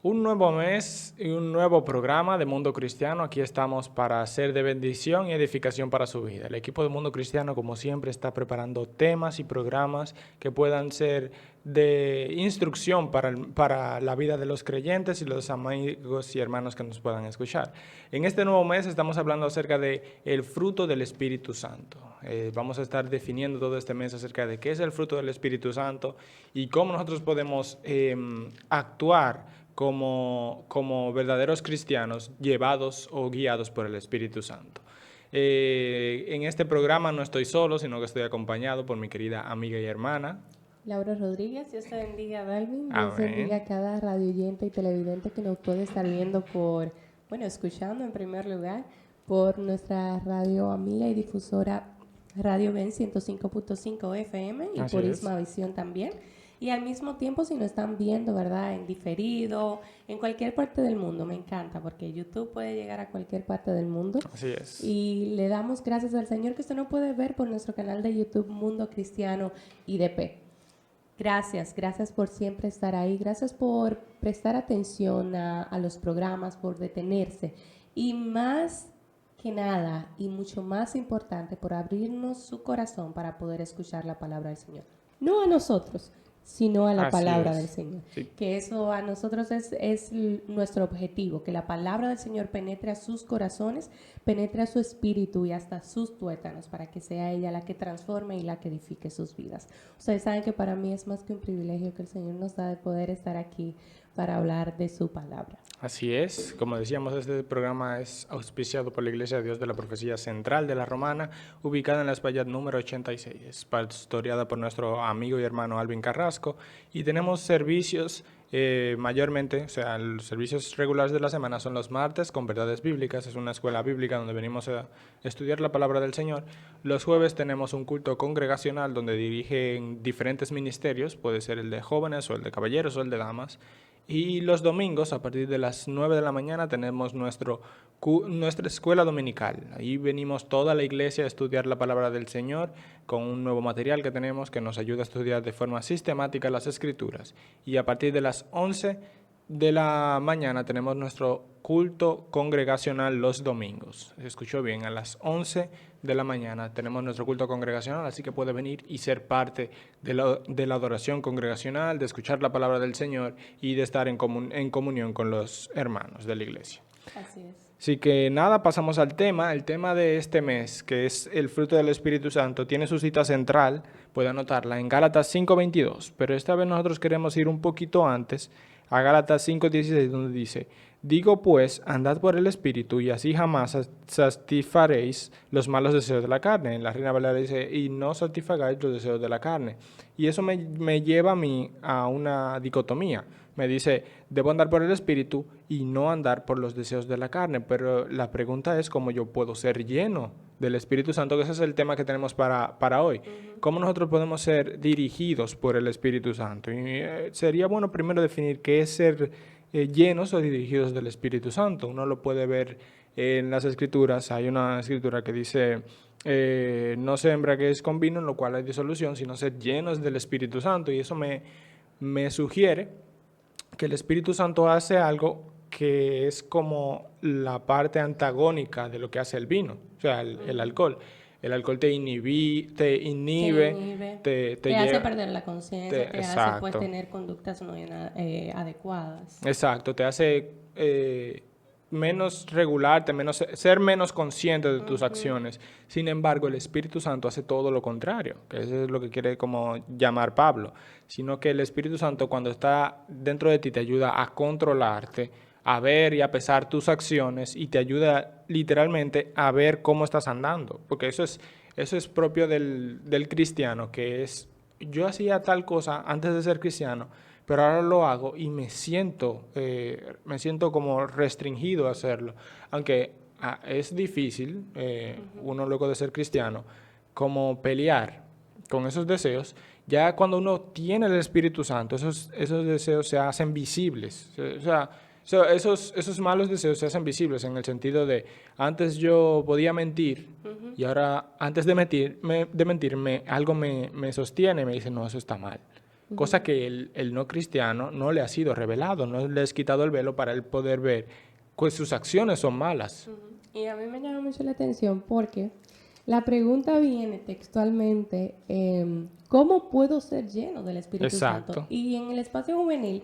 Un nuevo mes y un nuevo programa de Mundo Cristiano. Aquí estamos para ser de bendición y edificación para su vida. El equipo de Mundo Cristiano, como siempre, está preparando temas y programas que puedan ser de instrucción para la vida de los creyentes y los amigos y hermanos que nos puedan escuchar. En este nuevo mes estamos hablando acerca de el fruto del Espíritu Santo. Vamos a estar definiendo todo este mes acerca de qué es el fruto del Espíritu Santo y cómo nosotros podemos actuar como verdaderos cristianos llevados o guiados por el Espíritu Santo. En este programa no estoy solo, sino que estoy acompañado por mi querida amiga y hermana Laura Rodríguez, Dios te bendiga, Dalvin. Dios bendiga Amén. a cada radio oyente y televidente que nos puede estar viendo escuchando en primer lugar, por nuestra radio amiga y difusora Radio Ben 105.5 FM y Así por es. Isma Visión también. Y al mismo tiempo, si nos están viendo, ¿verdad?, en diferido, en cualquier parte del mundo, me encanta, porque YouTube puede llegar a cualquier parte del mundo. Así es. Y le damos gracias al Señor que usted no puede ver por nuestro canal de YouTube Mundo Cristiano IDP. Gracias por siempre estar ahí, gracias por prestar atención a los programas, por detenerse y más que nada y mucho más importante por abrirnos su corazón para poder escuchar la palabra del Señor. No a nosotros, sino a la Así palabra es. del Señor. Sí. Que eso a nosotros es nuestro objetivo, que la palabra del Señor penetre a sus corazones, penetre a su espíritu y hasta sus tuétanos, para que sea ella la que transforme y la que edifique sus vidas. Ustedes saben que para mí es más que un privilegio que el Señor nos da de poder estar aquí para hablar de su palabra. Así es, como decíamos, este programa es auspiciado por la Iglesia de Dios de la Profecía Central de la Romana, ubicada en la Espaillat número 86. Es pastoreada por nuestro amigo y hermano Alvin Carrasco y tenemos servicios mayormente, o sea, los servicios regulares de la semana son los martes con verdades bíblicas, es una escuela bíblica donde venimos a estudiar la palabra del Señor. Los jueves tenemos un culto congregacional donde dirigen diferentes ministerios, puede ser el de jóvenes o el de caballeros o el de damas. Y los domingos, a partir de las 9 de la mañana, tenemos nuestra escuela dominical. Ahí venimos toda la iglesia a estudiar la palabra del Señor con un nuevo material que tenemos que nos ayuda a estudiar de forma sistemática las Escrituras. Y a partir de las 11 de la mañana tenemos nuestro culto congregacional los domingos. Se escuchó bien, a las 11 de la mañana tenemos nuestro culto congregacional, así que puede venir y ser parte de la adoración congregacional, de escuchar la palabra del Señor y de estar en comunión con los hermanos de la iglesia. Así es. Así que nada, pasamos al tema. El tema de este mes, que es el fruto del Espíritu Santo, tiene su cita central, puede anotarla, en Gálatas 5:22, pero esta vez nosotros queremos ir un poquito antes, a Gálatas 5:16, donde dice: digo pues, andad por el Espíritu y así jamás satisfaréis los malos deseos de la carne. En la Reina Valera dice: y no satisfagáis los deseos de la carne. Y eso me lleva a mí a una dicotomía. Me dice, debo andar por el Espíritu y no andar por los deseos de la carne. Pero la pregunta es cómo yo puedo ser lleno del Espíritu Santo, que ese es el tema que tenemos para hoy. ¿Cómo nosotros podemos ser dirigidos por el Espíritu Santo? Y sería bueno primero definir qué es ser llenos o dirigidos del Espíritu Santo. Uno lo puede ver en las Escrituras. Hay una escritura que dice: no se embriaguéis con vino, en lo cual hay disolución, sino ser llenos del Espíritu Santo. Y eso me sugiere que el Espíritu Santo hace algo que es como la parte antagónica de lo que hace el vino, o sea, el alcohol. El alcohol te inhibe, Te hace lleva, perder la conciencia, te hace pues exacto, tener conductas no adecuadas. exacto, te hace menos regularte, ser menos consciente de tus acciones. Sin embargo, el Espíritu Santo hace todo lo contrario, que eso es lo que quiere como llamar Pablo, sino que el Espíritu Santo, cuando está dentro de ti, te ayuda a controlarte, a ver y a pesar tus acciones, y te ayuda literalmente a ver cómo estás andando, porque eso es propio del cristiano, que es: yo hacía tal cosa antes de ser cristiano, pero ahora lo hago y me siento como restringido a hacerlo. Aunque es difícil, uno luego de ser cristiano, como pelear con esos deseos. Ya cuando uno tiene el Espíritu Santo, esos deseos se hacen visibles. O sea, esos malos deseos se hacen visibles en el sentido de: antes yo podía mentir y ahora antes de mentirme algo me sostiene y me dice: no, eso está mal. cosa que el no cristiano no le ha sido revelado, no le has quitado el velo para él poder ver que sus acciones son malas. Y a mí me llama mucho la atención porque la pregunta viene textualmente, ¿cómo puedo ser lleno del Espíritu Exacto. Santo? Y en el espacio juvenil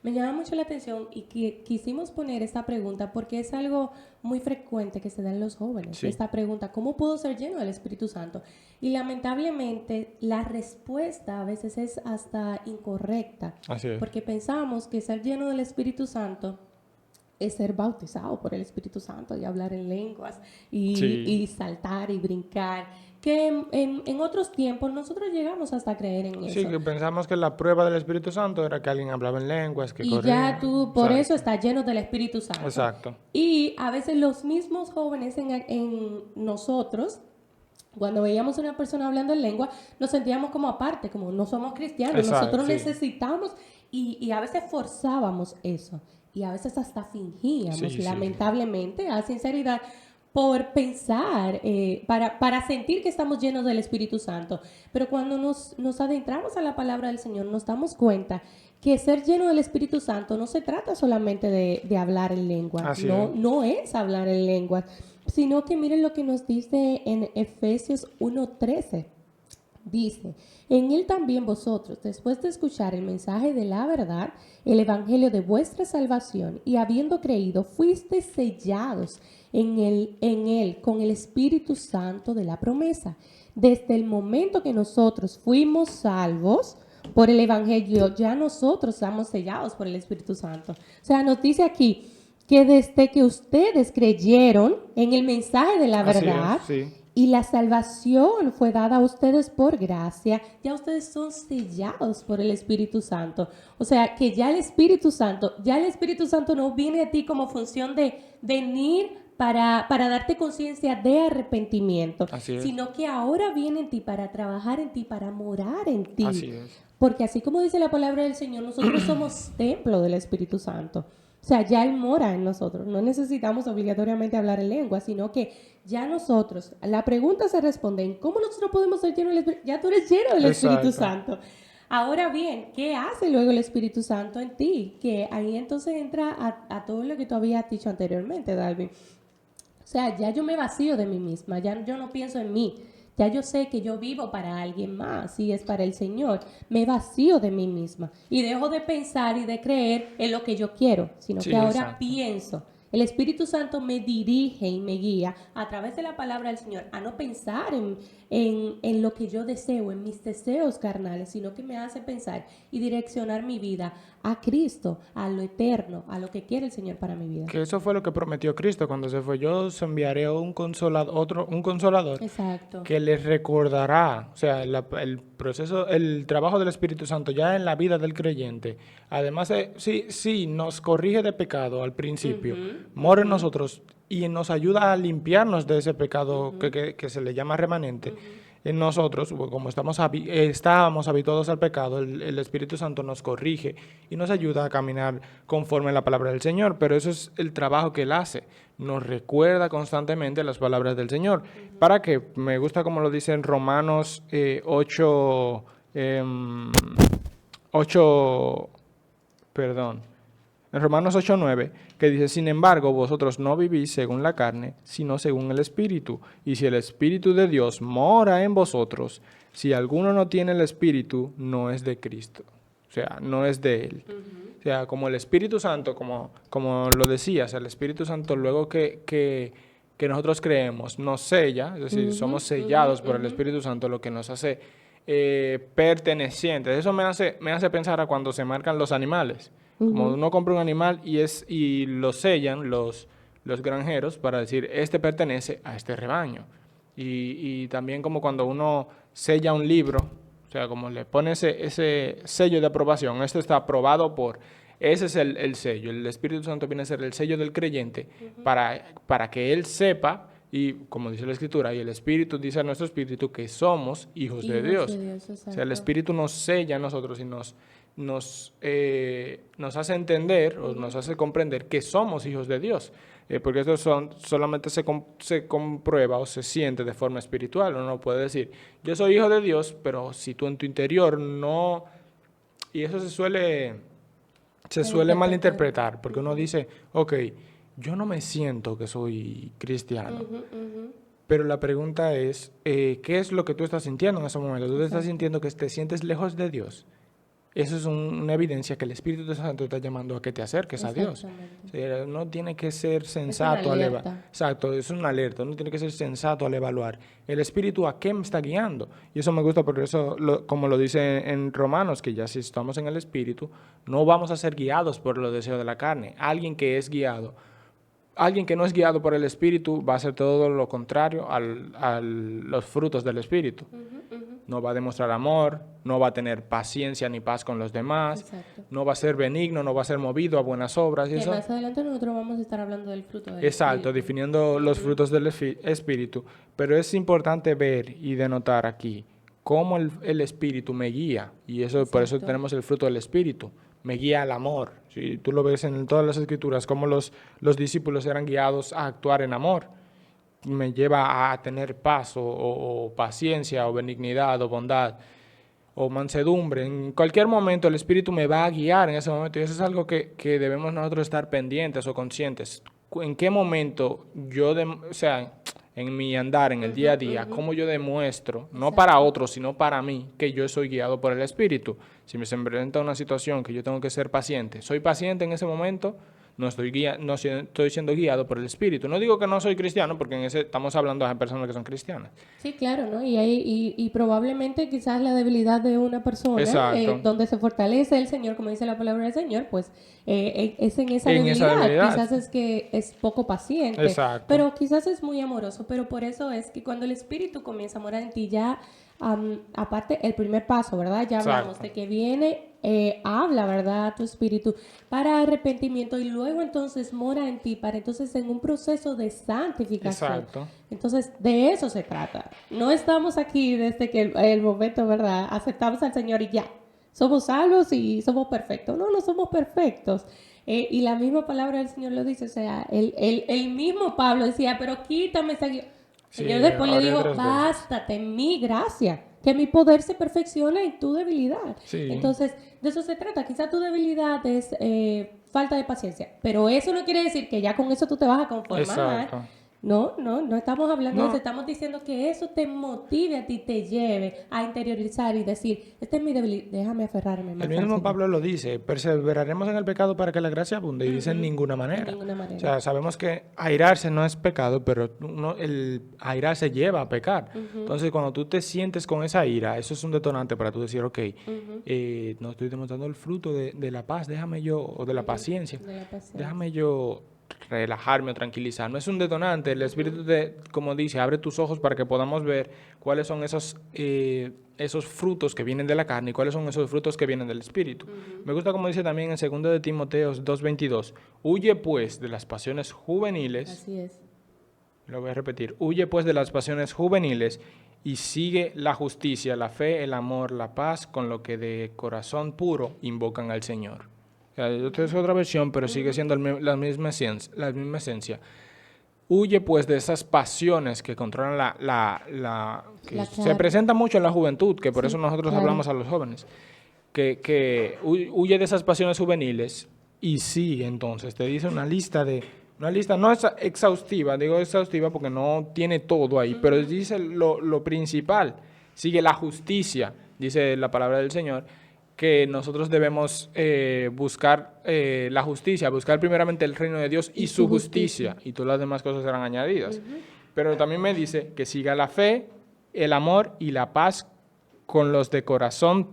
me llama mucho la atención y quisimos poner esta pregunta porque es algo muy frecuente que se da en los jóvenes. Sí. Esta pregunta, ¿cómo puedo ser lleno del Espíritu Santo? Y lamentablemente la respuesta a veces es hasta incorrecta. Así es. Porque pensamos que ser lleno del Espíritu Santo es ser bautizado por el Espíritu Santo y hablar en lenguas y, Sí. y saltar y brincar, que en otros tiempos nosotros llegamos hasta creer en Sí, eso. que pensamos que la prueba del Espíritu Santo era que alguien hablaba en lenguas, que Y corría. ya tú por Exacto. eso estás lleno del Espíritu Santo. Exacto. Y a veces los mismos jóvenes en nosotros, cuando veíamos a una persona hablando en lengua, nos sentíamos como aparte, como no somos cristianos. Exacto, Nosotros sí. necesitamos y a veces forzábamos eso. Y a veces hasta fingíamos, Sí, sí. lamentablemente, a sinceridad, por pensar, para sentir que estamos llenos del Espíritu Santo. Pero cuando nos adentramos a la palabra del Señor, nos damos cuenta que ser lleno del Espíritu Santo no se trata solamente de hablar en lenguas. Así No, es. no es hablar en lenguas, sino que miren lo que nos dice en Efesios 1:13. Dice, en él también vosotros, después de escuchar el mensaje de la verdad, el evangelio de vuestra salvación, y habiendo creído, fuisteis sellados en él con el Espíritu Santo de la promesa. Desde el momento que nosotros fuimos salvos por el evangelio, ya nosotros estamos sellados por el Espíritu Santo. O sea, nos dice aquí que desde que ustedes creyeron en el mensaje de la Así verdad, es, sí. y la salvación fue dada a ustedes por gracia, ya ustedes son sellados por el Espíritu Santo. O sea, que ya el Espíritu Santo no viene a ti como función de venir para darte conciencia de arrepentimiento, Así es. sino que ahora viene en ti para trabajar en ti, para morar en ti. Así es. Porque así como dice la palabra del Señor, nosotros somos templo del Espíritu Santo. O sea, ya Él mora en nosotros. No necesitamos obligatoriamente hablar en lengua, sino que ya nosotros, la pregunta se responde en cómo nosotros podemos ser llenos del Espíritu. Ya tú eres lleno del Espíritu Exacto. Santo. Ahora bien, ¿qué hace luego el Espíritu Santo en ti? Que ahí entonces entra a todo lo que tú habías dicho anteriormente, Dalvin. O sea, ya yo me vacío de mí misma, ya yo no pienso en mí. Ya yo sé que yo vivo para alguien más, y es para el Señor. Me vacío de mí misma y dejo de pensar y de creer en lo que yo quiero, sino Sí, que ahora exacto. pienso. El Espíritu Santo me dirige y me guía a través de la palabra del Señor a no pensar en lo que yo deseo, en mis deseos carnales, sino que me hace pensar y direccionar mi vida a Cristo, a lo eterno, a lo que quiere el Señor para mi vida. Que eso fue lo que prometió Cristo cuando se fue. Yo os enviaré un consolador Exacto. que les recordará, o sea, el proceso, el trabajo del Espíritu Santo ya en la vida del creyente. Además, sí, nos corrige de pecado al principio, mora en nosotros y nos ayuda a limpiarnos de ese pecado que se le llama remanente. En nosotros, como estábamos habituados al pecado, el Espíritu Santo nos corrige y nos ayuda a caminar conforme a la palabra del Señor, pero eso es el trabajo que Él hace, nos recuerda constantemente las palabras del Señor. Para que, me gusta como lo dice en Romanos 8, en Romanos 8:9, que dice, sin embargo, vosotros no vivís según la carne, sino según el Espíritu. Y si el Espíritu de Dios mora en vosotros, si alguno no tiene el Espíritu, no es de Cristo. O sea, no es de Él. O sea, como el Espíritu Santo, como lo decías, el Espíritu Santo luego que nosotros creemos nos sella, es decir, somos sellados por el Espíritu Santo, lo que nos hace pertenecientes. Eso me hace pensar a cuando se marcan los animales. Como uno compra un animal y lo sellan los granjeros para decir, este pertenece a este rebaño. Y también como cuando uno sella un libro, o sea, como le pone ese sello de aprobación, esto está aprobado por, ese es el sello. El Espíritu Santo viene a ser el sello del creyente para que él sepa, y como dice la Escritura, y el Espíritu dice a nuestro Espíritu que somos hijos de Dios. O sea, el Espíritu nos sella a nosotros y nos hace entender o nos hace comprender que somos hijos de Dios, porque esto solamente se comprueba o se siente de forma espiritual. Uno puede decir, yo soy hijo de Dios, pero si tú en tu interior no Y eso se suele malinterpretar, porque uno dice, ok, yo no me siento que soy cristiano, pero la pregunta es, ¿qué es lo que tú estás sintiendo en ese momento? ¿Tú te estás sintiendo que te sientes lejos de Dios? Eso es una evidencia que el Espíritu Santo te está llamando a que te acerques a Dios. O sea, no tiene que ser sensato al evaluar. Exacto, es una alerta. No tiene que ser sensato al evaluar. El Espíritu, ¿a qué me está guiando? Y eso me gusta porque eso, como lo dice en Romanos, que ya si estamos en el Espíritu, no vamos a ser guiados por los deseos de la carne. Alguien que no es guiado por el Espíritu va a hacer todo lo contrario a los frutos del Espíritu. No va a demostrar amor, no va a tener paciencia ni paz con los demás, Exacto. no va a ser benigno, no va a ser movido a buenas obras. Que eso. más adelante nosotros vamos a estar hablando del fruto del Exacto, Espíritu. definiendo los frutos del Espíritu. Pero es importante ver y denotar aquí cómo el Espíritu me guía. Y eso por eso tenemos el fruto del Espíritu. Me guía al amor. Si tú lo ves en todas las Escrituras, cómo los discípulos eran guiados a actuar en amor. Me lleva a tener paz o paciencia o benignidad o bondad o mansedumbre. En cualquier momento el Espíritu me va a guiar en ese momento y eso es algo que debemos nosotros estar pendientes o conscientes. ¿En qué momento o sea, en mi andar, en el día a día, cómo yo demuestro, no para otros, sino para mí, que yo soy guiado por el Espíritu? Si me se presenta una situación que yo tengo que ser paciente, ¿soy paciente en ese momento? No estoy siendo guiado por el Espíritu. No digo que no soy cristiano, porque estamos hablando de personas que son cristianas. Sí, claro, ¿no? Y probablemente quizás la debilidad de una persona, donde se fortalece el Señor, como dice la palabra del Señor, pues es en esa debilidad. Quizás es que es poco paciente, pero quizás es muy amoroso. Pero por eso es que cuando el Espíritu comienza a morar en ti, ya, aparte, el primer paso, ¿verdad? Ya hablamos de que viene... habla, ¿verdad? Tu espíritu para arrepentimiento y luego entonces mora en ti para entonces en un proceso de santificación. Exacto. Entonces, de eso se trata. No estamos aquí desde que el momento, ¿verdad? Aceptamos al Señor y ya. Somos salvos y somos perfectos. No somos perfectos. Y la misma palabra del Señor lo dice. O sea, el mismo Pablo decía, pero quítame esa... El Señor después le dijo, bástate mi gracia, que mi poder se perfecciona en tu debilidad. Sí. Entonces, de eso se trata. Quizá tu debilidad es falta de paciencia, pero eso no quiere decir que ya con eso tú te vas a conformar. Exacto. No estamos hablando de eso, estamos diciendo que eso te motive a ti, te lleve a interiorizar y decir, esta es mi debilidad, déjame aferrarme más. El mismo Pablo lo dice, perseveraremos en el pecado para que la gracia abunde, y dice en ninguna manera. En ninguna manera. O sea, sabemos que airarse no es pecado, pero el airarse lleva a pecar. Entonces, cuando tú te sientes con esa ira, eso es un detonante para tú decir, ok, no estoy demostrando el fruto de la paz, déjame yo, o de la paciencia, déjame yo relajarme o tranquilizar. No es un detonante. El Espíritu, como dice, abre tus ojos para que podamos ver cuáles son esos frutos que vienen de la carne y cuáles son esos frutos que vienen del Espíritu. Me gusta como dice también en 2 de Timoteo 2:22. Huye pues de las pasiones juveniles. Así es. Lo voy a repetir. Huye pues de las pasiones juveniles y sigue la justicia, la fe, el amor, la paz, con lo que de corazón puro invocan al Señor. Esta es otra versión, pero sigue siendo la misma esencia. Huye pues de esas pasiones que controlan que se presentan mucho en la juventud, que por eso nosotros hablamos a los jóvenes, que huye de esas pasiones juveniles y sigue entonces, te dice una lista no es exhaustiva, digo exhaustiva porque no tiene todo ahí, pero dice lo principal, sigue la justicia, dice la palabra del Señor, que nosotros debemos buscar la justicia, buscar primeramente el reino de Dios y su justicia, y todas las demás cosas serán añadidas. Pero también me dice que siga la fe, el amor y la paz con los que de corazón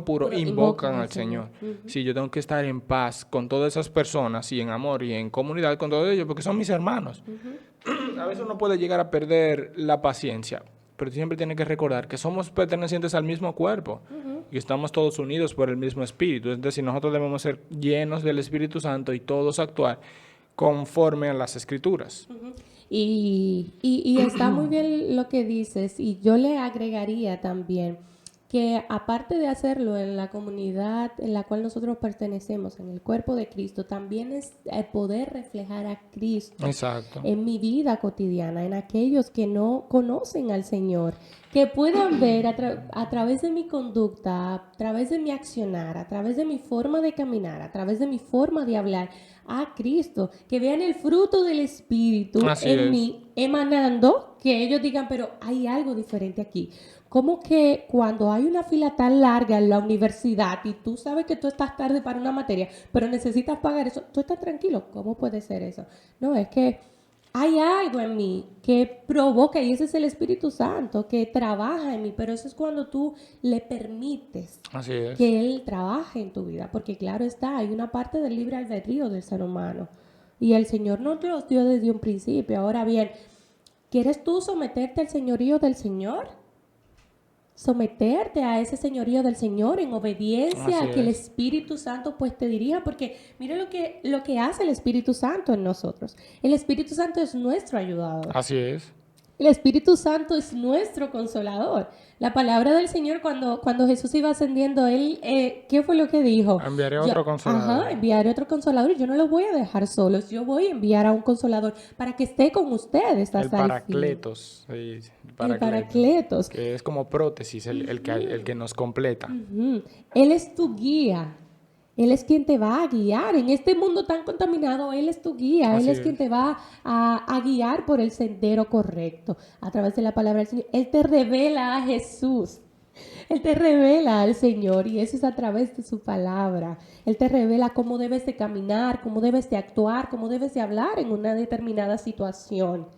puro invocan al Señor. Sí, yo tengo que estar en paz con todas esas personas y en amor y en comunidad con todos ellos, porque son mis hermanos. A veces uno puede llegar a perder la paciencia, pero siempre tiene que recordar que somos pertenecientes al mismo cuerpo y estamos todos unidos por el mismo Espíritu. Es decir, nosotros debemos ser llenos del Espíritu Santo y todos actuar conforme a las Escrituras. Y está muy bien lo que dices, y yo le agregaría también que aparte de hacerlo en la comunidad en la cual nosotros pertenecemos, en el cuerpo de Cristo, también es poder reflejar a Cristo. Exacto. En mi vida cotidiana, en aquellos que no conocen al Señor, que puedan ver a través de mi conducta, a través de mi accionar, a través de mi forma de caminar, a través de mi forma de hablar a Cristo, que vean el fruto del Espíritu Así en es. mí emanando, que ellos digan, pero hay algo diferente aquí. Como que cuando hay una fila tan larga en la universidad y tú sabes que tú estás tarde para una materia, pero necesitas pagar eso, tú estás tranquilo. ¿Cómo puede ser eso? No, es que hay algo en mí que provoca, y ese es el Espíritu Santo, que trabaja en mí, pero eso es cuando tú le permites Así es. que Él trabaje en tu vida, porque claro está, hay una parte del libre albedrío del ser humano, y el Señor no te los dio desde un principio. Ahora bien, ¿quieres tú someterte al señorío del Señor? Someterte a ese señorío del Señor en obediencia Así a que el es. Espíritu Santo pues te dirija, porque mira lo que hace el Espíritu Santo en nosotros. El Espíritu Santo es nuestro ayudador. Así es. El Espíritu Santo es nuestro consolador. La palabra del Señor, cuando Jesús iba ascendiendo, Él, ¿qué fue lo que dijo? Enviaré otro consolador. Enviaré otro consolador y yo no los voy a dejar solos. Yo voy a enviar a un consolador para que esté con ustedes El hasta el fin. Paracletos. Sí, el El Paracletos. Paracletos. Que es como prótesis, el que nos completa. Ujú. Él es tu guía. Él es quien te va a guiar. En este mundo tan contaminado, Él es tu guía. Él Así es quien es. te va a guiar por el sendero correcto. A través de la palabra del Señor. Él te revela a Jesús. Él te revela al Señor, y eso es a través de su palabra. Él te revela cómo debes de caminar, cómo debes de actuar, cómo debes de hablar en una determinada situación.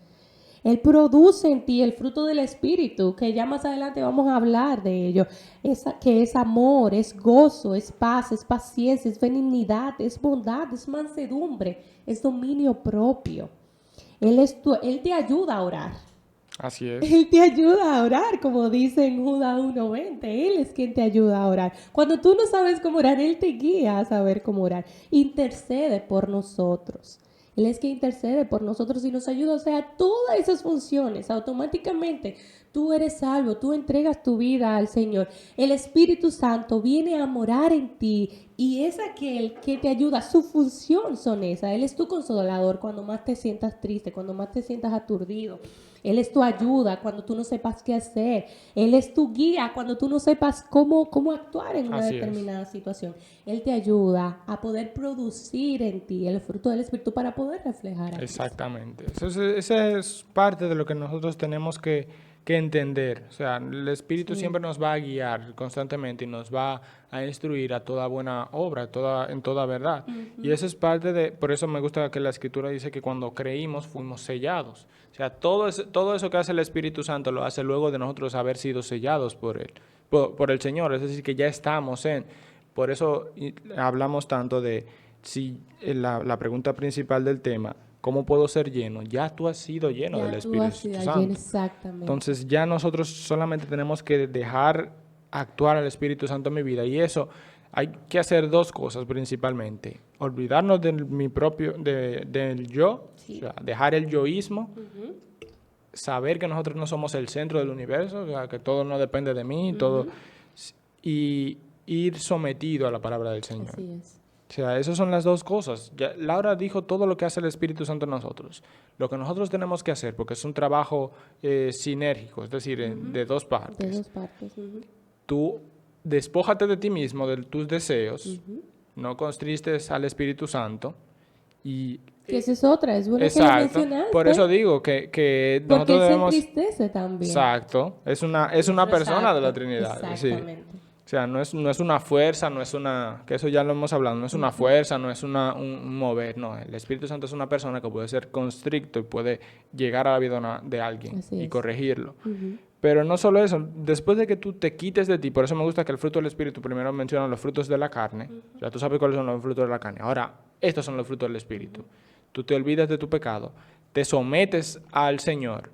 Él produce en ti el fruto del Espíritu, que ya más adelante vamos a hablar de ello, que es amor, es gozo, es paz, es paciencia, es benignidad, es bondad, es mansedumbre, es dominio propio. Él te ayuda a orar. Así es. Él te ayuda a orar, como dice en Judas 1:20. Él es quien te ayuda a orar. Cuando tú no sabes cómo orar, Él te guía a saber cómo orar. Intercede por nosotros. Él es quien intercede por nosotros y nos ayuda. O sea, todas esas funciones, automáticamente tú eres salvo, tú entregas tu vida al Señor. El Espíritu Santo viene a morar en ti y es aquel que te ayuda. Su función son esas. Él es tu consolador cuando más te sientas triste, cuando más te sientas aturdido. Él es tu ayuda cuando tú no sepas qué hacer. Él es tu guía cuando tú no sepas cómo actuar en una Así es. determinada situación. Él te ayuda a poder producir en ti el fruto del Espíritu para poder reflejar a Cristo. Exactamente. Esa es parte de lo que nosotros tenemos que entender. O sea, el Espíritu siempre nos va a guiar constantemente y nos va a instruir a toda buena obra, en toda verdad. Y eso es parte de, por eso me gusta que la Escritura dice que cuando creímos fuimos sellados. O sea, todo eso que hace el Espíritu Santo lo hace luego de nosotros haber sido sellados por Él, por el Señor. Es decir, que ya estamos en. Por eso hablamos tanto de si la pregunta principal del tema, ¿cómo puedo ser lleno? Ya tú has sido lleno del Espíritu Santo. Exactamente. Entonces ya nosotros solamente tenemos que dejar actuar al Espíritu Santo en mi vida. Y eso hay que hacer dos cosas principalmente. Olvidarnos del yo, Sí. o sea, dejar el yoísmo, saber que nosotros no somos el centro del universo, o sea, que todo no depende de mí, todo, y ir sometido a la palabra del Señor. Así es. O sea, esas son las dos cosas. Ya, Laura dijo todo lo que hace el Espíritu Santo en nosotros. Lo que nosotros tenemos que hacer, porque es un trabajo sinérgico, es decir, de dos partes. De dos partes. Tú despójate de ti mismo, de tus deseos, no constristes al Espíritu Santo y... Que esa es otra, es bueno que lo Exacto. mencionaste. Por eso digo que porque nosotros Él se debemos... entristece también. Exacto. Es una persona de la Trinidad. Sí. Exactamente. O sea, no es una fuerza, no es una, que eso ya lo hemos hablado, no es una fuerza, no es un mover, no. El Espíritu Santo es una persona que puede ser constricto y puede llegar a la vida de alguien Así y es. corregirlo. Pero no solo eso, después de que tú te quites de ti, por eso me gusta que el fruto del Espíritu primero menciona los frutos de la carne, o sea, tú sabes cuáles son los frutos de la carne. Ahora, estos son los frutos del Espíritu. Tú te olvidas de tu pecado, te sometes al Señor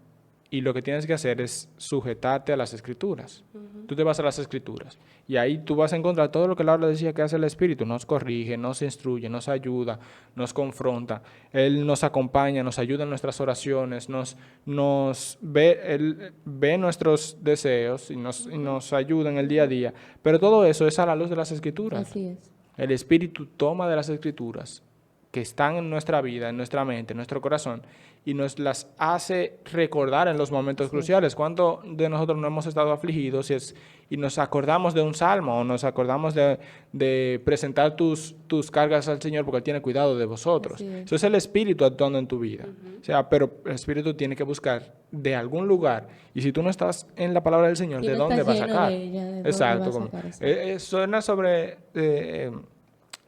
y lo que tienes que hacer es sujetarte a las Escrituras. Tú te vas a las Escrituras y ahí tú vas a encontrar todo lo que Laura decía que hace el Espíritu. Nos corrige, nos instruye, nos ayuda, nos confronta. Él nos acompaña, nos ayuda en nuestras oraciones, Él ve nuestros deseos y nos ayuda en el día a día. Pero todo eso es a la luz de las Escrituras. Así es. El Espíritu toma de las Escrituras que están en nuestra vida, en nuestra mente, en nuestro corazón, y nos las hace recordar en los momentos cruciales. ¿Cuántos de nosotros no hemos estado afligidos y nos acordamos de un salmo o nos acordamos de presentar tus cargas al Señor porque Él tiene cuidado de vosotros? Eso es el Espíritu actuando en tu vida. O sea, pero el Espíritu tiene que buscar de algún lugar, y si tú no estás en la palabra del Señor, ¿de dónde va a sacar? Exacto. Suena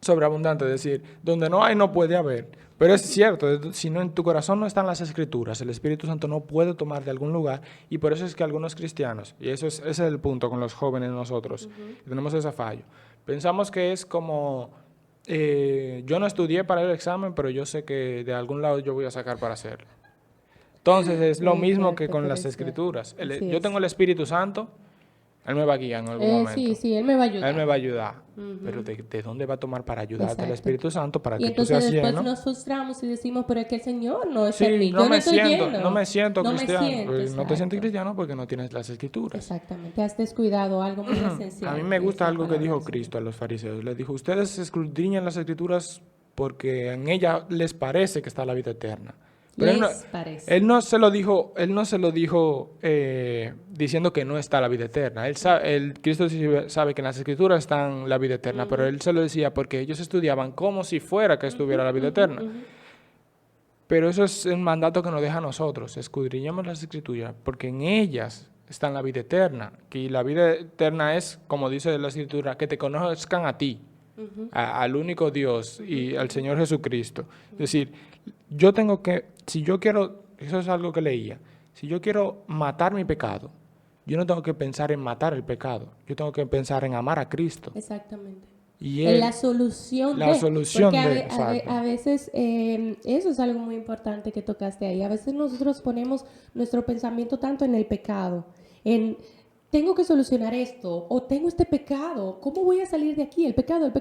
sobreabundante decir, donde no hay no puede haber. Pero es cierto, si no en tu corazón no están las Escrituras, el Espíritu Santo no puede tomar de algún lugar, y por eso es que algunos cristianos, y ese es el punto con los jóvenes nosotros, tenemos ese fallo. Pensamos que es como, yo no estudié para el examen, pero yo sé que de algún lado yo voy a sacar para hacerlo. Entonces es lo mismo que con las Escrituras. Yo tengo el Espíritu Santo, Él me va a guiar en algún momento. Sí, Él me va a ayudar. Él me va a ayudar. Pero ¿de dónde va a tomar para ayudarte el Espíritu Santo para que tú Y seas entonces lleno? después nos frustramos y decimos, pero es que el Señor no es Sí, en mí. no Yo me estoy siento lleno. cristiano. No te exacto. sientes cristiano porque no tienes las Escrituras. Exactamente. Has descuidado algo muy esencial. A mí me que gusta es la algo que palabra dijo del Señor. Cristo a los fariseos. Les dijo, ustedes escudriñan las Escrituras porque en ellas les parece que está la vida eterna. Pero Parece. él no se lo dijo diciendo que no está la vida eterna. Cristo sí sabe que en las Escrituras está la vida eterna, pero él se lo decía porque ellos estudiaban como si fuera que estuviera la vida eterna. Pero eso es el mandato que nos deja a nosotros. Escudriñemos las Escrituras porque en ellas está la vida eterna. Que la vida eterna es, como dice la Escritura, que te conozcan a ti, al único Dios y al Señor Jesucristo. Es decir, yo tengo que, si yo quiero, eso es algo que leía, si yo quiero matar mi pecado, yo no tengo que pensar en matar el pecado, yo tengo que pensar en amar a Cristo. Exactamente. Y En la solución porque a veces eso es algo muy importante que tocaste ahí. A veces nosotros ponemos nuestro pensamiento tanto en el pecado, en tengo que solucionar esto, o tengo este pecado, ¿cómo voy a salir de aquí? El pecado,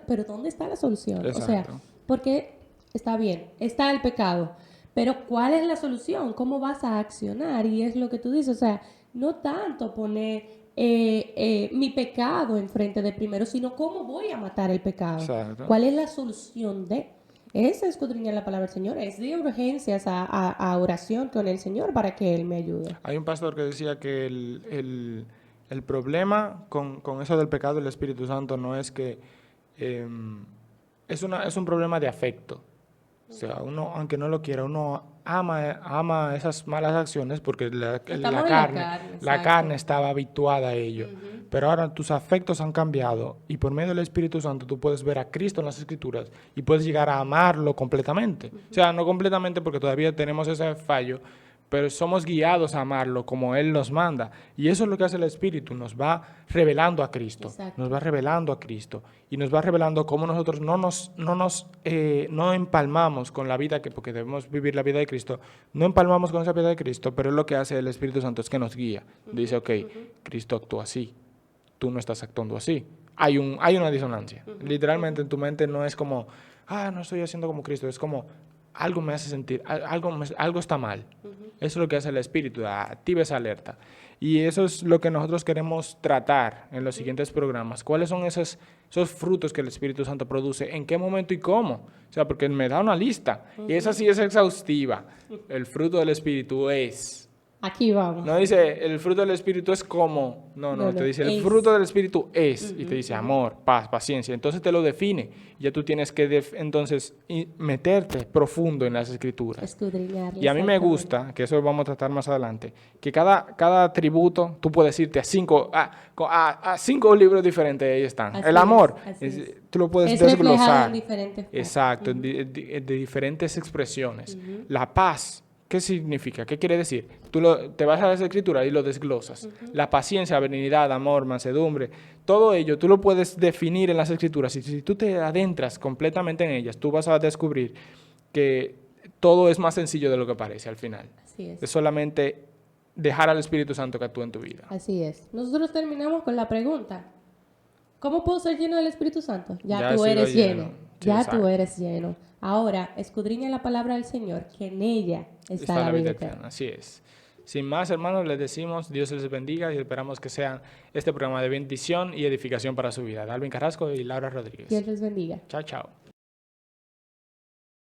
pero ¿dónde está la solución? Exacto. O sea, porque está bien, está el pecado, pero ¿cuál es la solución? ¿Cómo vas a accionar? Y es lo que tú dices, o sea, no tanto poner mi pecado enfrente de primero, sino cómo voy a matar el pecado. Exacto. ¿Cuál es la solución de? Es escudriñar la palabra del Señor, es de urgencias a oración con el Señor para que Él me ayude. Hay un pastor que decía que el problema con eso del pecado del Espíritu Santo no es que es un problema de afecto. O sea, uno, aunque no lo quiera, uno ama esas malas acciones porque la carne estaba habituada a ello. Pero ahora tus afectos han cambiado y por medio del Espíritu Santo tú puedes ver a Cristo en las Escrituras y puedes llegar a amarlo completamente. O sea, no completamente porque todavía tenemos ese fallo, pero somos guiados a amarlo como Él nos manda. Y eso es lo que hace el Espíritu, nos va revelando a Cristo. Exacto. Nos va revelando a Cristo. Y nos va revelando cómo nosotros no empalmamos con la vida, porque debemos vivir la vida de Cristo, no empalmamos con esa vida de Cristo, pero lo que hace el Espíritu Santo es que nos guía. Dice, ok, Cristo actúa así, tú no estás actuando así. Hay una disonancia. Literalmente en tu mente no es como, no estoy haciendo como Cristo, es como, algo me hace sentir, algo está mal. Eso es lo que hace el Espíritu, activa esa alerta. Y eso es lo que nosotros queremos tratar en los siguientes programas. ¿Cuáles son esos frutos que el Espíritu Santo produce? ¿En qué momento y cómo? O sea, porque me da una lista. Y esa sí es exhaustiva. El fruto del Espíritu es... Aquí vamos. No dice, el fruto del Espíritu es como. No, te dice, el fruto del Espíritu es. Y te dice amor, paz, paciencia. Entonces te lo define. Ya tú tienes que entonces meterte profundo en las Escrituras. Escudriñarlas. Y a mí me gusta, que eso lo vamos a tratar más adelante, que cada atributo, tú puedes irte a cinco libros diferentes, ahí están. Así el amor, es. Tú lo puedes es desglosar. En diferentes partes. Exacto, de diferentes expresiones. La paz. ¿Qué significa? ¿Qué quiere decir? Tú te vas a las Escrituras y lo desglosas. La paciencia, benignidad, amor, mansedumbre, todo ello tú lo puedes definir en las Escrituras. Y si tú te adentras completamente en ellas, tú vas a descubrir que todo es más sencillo de lo que parece al final. Así es. Es solamente dejar al Espíritu Santo que actúe en tu vida. Así es. Nosotros terminamos con la pregunta, ¿cómo puedo ser lleno del Espíritu Santo? Ya tú eres lleno. Sí, ya tú eres lleno. Ahora, escudriña la palabra del Señor, que en ella está la vida eterna. Así es. Sin más, hermanos, les decimos, Dios les bendiga y esperamos que sea este programa de bendición y edificación para su vida. Dalvin Carrasco y Laura Rodríguez. Dios les bendiga. Chao, chao.